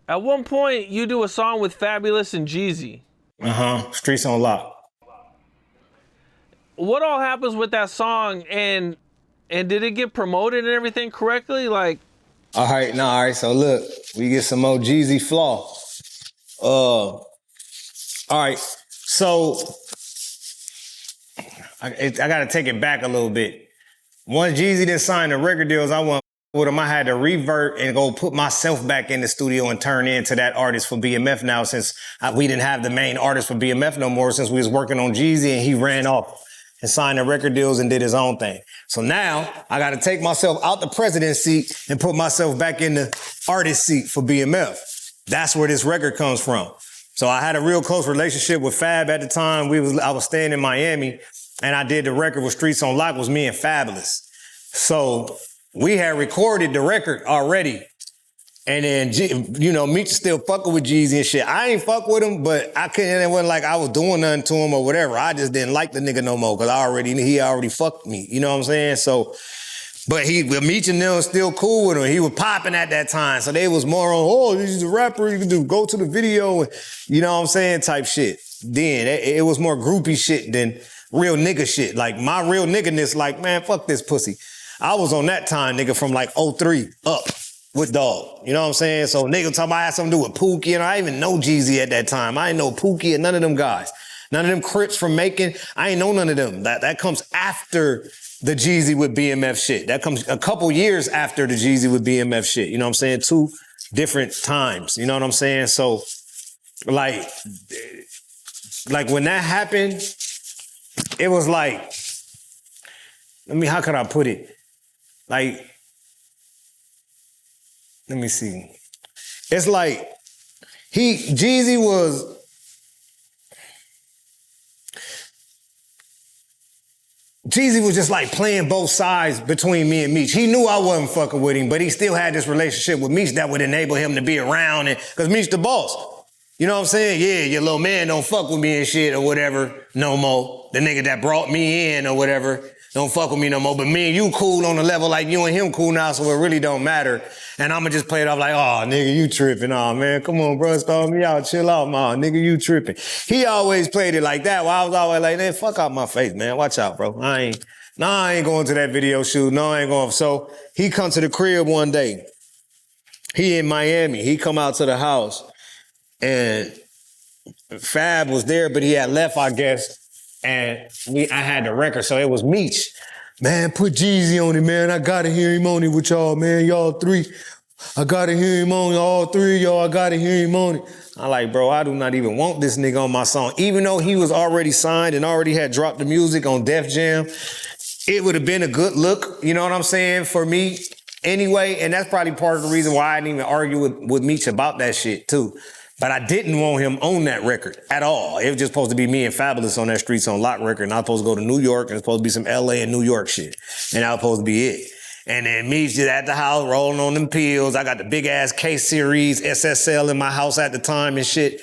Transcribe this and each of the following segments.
At one point, you do a song with Fabulous and Jeezy. Streets on Lock. What all happens with that song, and did it get promoted and everything correctly? Like, All right. So look, we get some more Jeezy flaw. All right. So I got to take it back a little bit. Once Jeezy didn't sign the record deals, I went with him. I had to revert and go put myself back in the studio and turn into that artist for BMF now, since we didn't have the main artist for BMF no more, since we was working on Jeezy and he ran off and signed the record deals and did his own thing. So now I got to take myself out the president seat and put myself back in the artist seat for BMF. That's where this record comes from. So I had a real close relationship with Fab at the time. I was staying in Miami, and I did the record with Streets on Lock, was me and Fabulous. So we had recorded the record already. And then, Meech still fucking with Jeezy and shit. I ain't fuck with him, but I couldn't, it wasn't like I was doing nothing to him or whatever. I just didn't like the nigga no more because he already fucked me. You know what I'm saying? So, but Meech and them was still cool with him. He was popping at that time. So they was more on, he's a rapper, you can go to the video, and, you know what I'm saying, type shit. Then it was more groupie shit than real nigga shit. Like my real nigga-ness, like, man, fuck this pussy. I was on that time, nigga, from like 03 up with Dog. You know what I'm saying? So nigga talking about I had something to do with Pookie, and I didn't even know Jeezy at that time. I didn't know Pookie and none of them guys. None of them Crips from Macon. I ain't know none of them. That comes after the Jeezy with BMF shit. That comes a couple years after the Jeezy with BMF shit. You know what I'm saying? Two different times. You know what I'm saying? So, like when that happened, it was like, how could I put it? Like, let me see. It's like, Jeezy was, just like playing both sides between me and Meech. He knew I wasn't fucking with him, but he still had this relationship with Meech that would enable him to be around, and because Meech the boss. You know what I'm saying? Yeah, your little man don't fuck with me and shit or whatever no more. The nigga that brought me in or whatever don't fuck with me no more. But me and you cool on the level like you and him cool now, so it really don't matter. And I'ma just play it off like, oh, nigga, you tripping. Oh, man, come on, bro, start me out. Chill out, man. Nigga, you tripping. He always played it like that. While I was always like, man, fuck out my face, man. Watch out, bro. I ain't going to that video shoot. No, I ain't going. So he come to the crib one day. He in Miami. He come out to the house. And Fab was there, but he had left, I guess. And I had the record, so it was Meech. Man, put Jeezy on it, man. I gotta hear him on it with y'all, man. Y'all three. I gotta hear him on it. All three of y'all, I gotta hear him on it. I'm like, bro, I do not even want this nigga on my song. Even though he was already signed and already had dropped the music on Def Jam, it would have been a good look, you know what I'm saying, for me anyway. And that's probably part of the reason why I didn't even argue with Meech about that shit, too. But I didn't want him on that record at all. It was just supposed to be me and Fabulous on that Streets on Lock record. And I was supposed to go to New York, and it's supposed to be some LA and New York shit. And that was supposed to be it. And then me just at the house rolling on them pills. I got the big ass K-Series SSL in my house at the time and shit.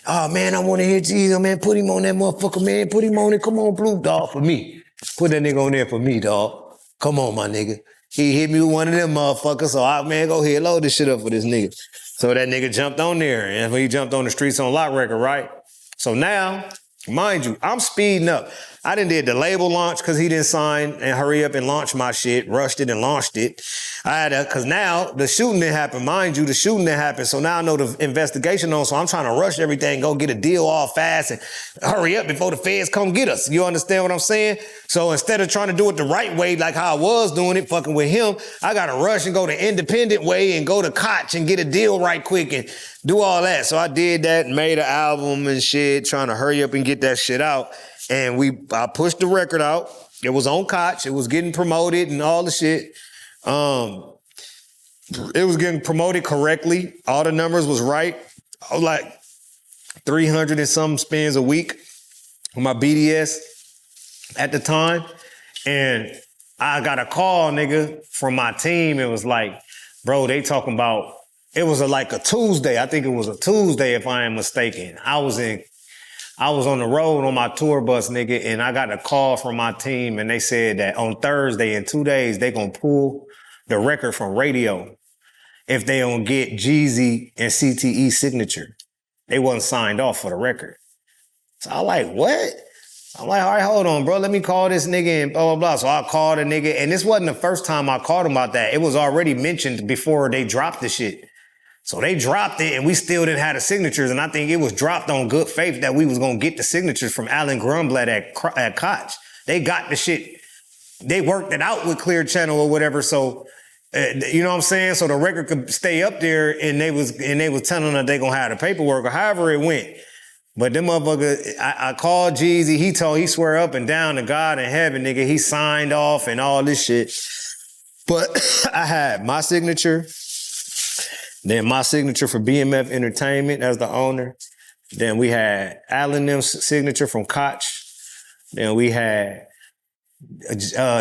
Oh man, I want to hear Jesus, man. Put him on that motherfucker, man. Put him on it. Come on, Blue, dog, for me. Put that nigga on there for me, dog. Come on, my nigga. He hit me with one of them motherfuckers, so man, go ahead, load this shit up for this nigga. So that nigga jumped on there, and when he jumped on the Streets on Lock record, right? So now, mind you, I'm speeding up. I did the label launch because he didn't sign and hurry up and launch my shit, rushed it and launched it. Because now the shooting didn't happen. Mind you, the shooting didn't happen. So now I know the investigation on, so I'm trying to rush everything, go get a deal all fast and hurry up before the feds come get us. You understand what I'm saying? So instead of trying to do it the right way, like how I was doing it, fucking with him, I got to rush and go the independent way and go to Koch and get a deal right quick and do all that. So I did that and made an album and shit, trying to hurry up and get that shit out. And I pushed the record out. It was on Koch. It was getting promoted and all the shit. It was getting promoted correctly. All the numbers was right. I was like 300 and some spins a week on my BDS at the time. And I got a call, nigga, from my team. It was like, bro, they talking about, it was like a Tuesday. I think it was a Tuesday, if I am mistaken. I was on the road on my tour bus, nigga, and I got a call from my team, and they said that on Thursday, in 2 days, they gonna pull the record from radio. if they don't get Jeezy and CTE signature. They wasn't signed off for the record. So I like, what? I'm like, all right, hold on, bro. Let me call this nigga and blah, blah, blah. So I called a nigga, and this wasn't the first time I called him about that. It was already mentioned before they dropped the shit. So they dropped it, and we still didn't have the signatures, and I think it was dropped on good faith that we was going to get the signatures from Alan Grunblatt at Koch. They got the shit. They worked it out with Clear Channel or whatever, so... you know what I'm saying? So the record could stay up there, and they was telling them that they gonna have the paperwork or however it went. But them motherfuckers, I called Jeezy. He swear up and down to God in heaven, nigga. He signed off and all this shit. But I had my signature, then my signature for BMF Entertainment as the owner. Then we had Alan Nim's signature from Koch. Then we had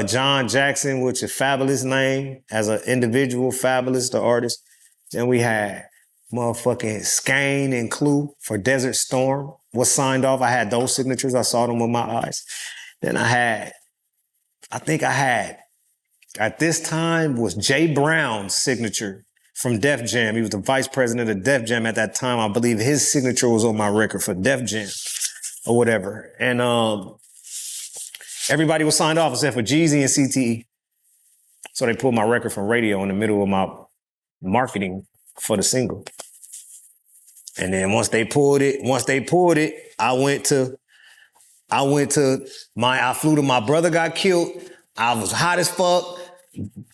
John Jackson, which is Fabulous name as an individual, Fabulous, the artist. Then we had motherfucking Skane and Clue for Desert Storm was signed off. I had those signatures. I saw them with my eyes. Then I think I had, at this time, was Jay Brown's signature from Def Jam. He was the vice president of Def Jam at that time. I believe his signature was on my record for Def Jam or whatever. And everybody was signed off except for Jeezy and CTE. So they pulled my record from radio in the middle of my marketing for the single. And then once they pulled it, I flew to my brother got killed. I was hot as fuck,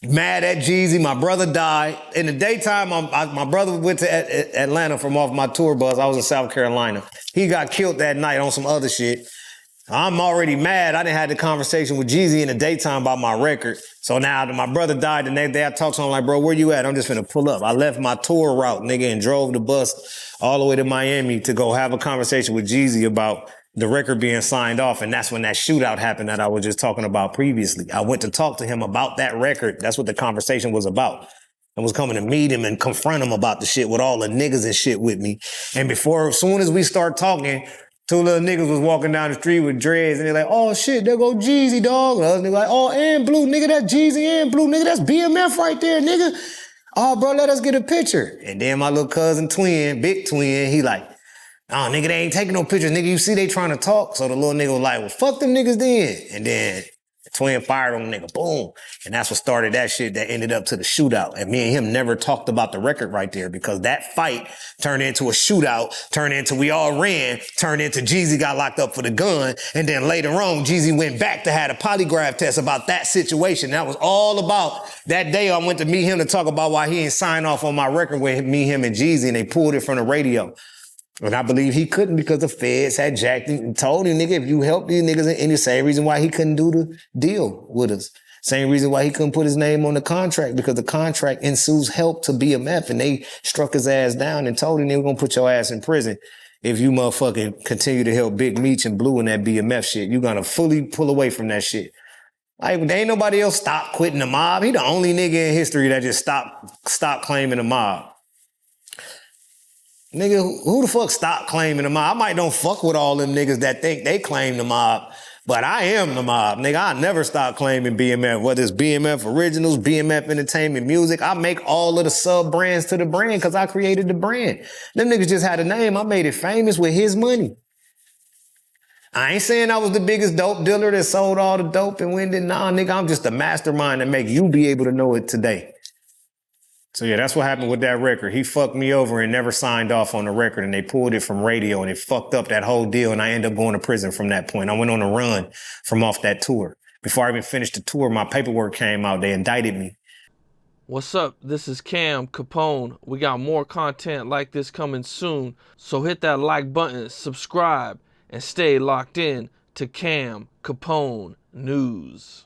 mad at Jeezy. My brother died. In the daytime, my brother went to Atlanta from off my tour bus. I was in South Carolina. He got killed that night on some other shit. I'm already mad. I didn't have the conversation with Jeezy in the daytime about my record. So now that my brother died the next day, I talked to him like, bro, where you at? I'm just finna pull up. I left my tour route, nigga, and drove the bus all the way to Miami to go have a conversation with Jeezy about the record being signed off. And that's when that shootout happened that I was just talking about previously. I went to talk to him about that record. That's what the conversation was about. I was coming to meet him and confront him about the shit with all the niggas and shit with me. And as soon as we start talking, two little niggas was walking down the street with dreads, and they're like, oh shit, there go Jeezy, dog. And the other nigga like, oh, and Blue, nigga, that's Jeezy and Blue, nigga, that's BMF right there, nigga. Oh, bro, let us get a picture. And then my little cousin twin, big twin, he like, oh, nigga, they ain't taking no pictures. Nigga, you see they trying to talk? So the little nigga was like, well, fuck them niggas then. And then the twin fired on the nigga, boom. And that's what started that shit that ended up to the shootout. And me and him never talked about the record right there because that fight turned into a shootout, turned into we all ran, turned into Jeezy got locked up for the gun. And then later on, Jeezy went back to have a polygraph test about that situation. That was all about that day. I went to meet him to talk about why he ain't signed off on my record with me, him, and Jeezy, and they pulled it from the radio. And I believe he couldn't because the feds had jacked him and told him, nigga, if you help these niggas, and the same reason why he couldn't do the deal with us. Same reason why he couldn't put his name on the contract, because the contract ensues help to BMF, and they struck his ass down and told him they were gonna put your ass in prison if you motherfucking continue to help Big Meech and Blue in that BMF shit. You're gonna fully pull away from that shit. Like, there ain't nobody else stopped quitting the mob. He the only nigga in history that just stopped claiming the mob. Nigga, who the fuck stopped claiming the mob? I might don't fuck with all them niggas that think they claim the mob, but I am the mob. Nigga, I never stop claiming BMF, whether it's BMF Originals, BMF Entertainment Music. I make all of the sub-brands to the brand because I created the brand. Them niggas just had a name. I made it famous with his money. I ain't saying I was the biggest dope dealer that sold all the dope and went in. Nah, nigga, I'm just the mastermind that make you be able to know it today. So yeah, that's what happened with that record. He fucked me over and never signed off on the record, and they pulled it from radio, and it fucked up that whole deal, and I ended up going to prison from that point. I went on a run from off that tour. Before I even finished the tour, my paperwork came out. They indicted me. What's up? This is Capone. We got more content like this coming soon, so hit that like button, subscribe, and stay locked in to Capone News.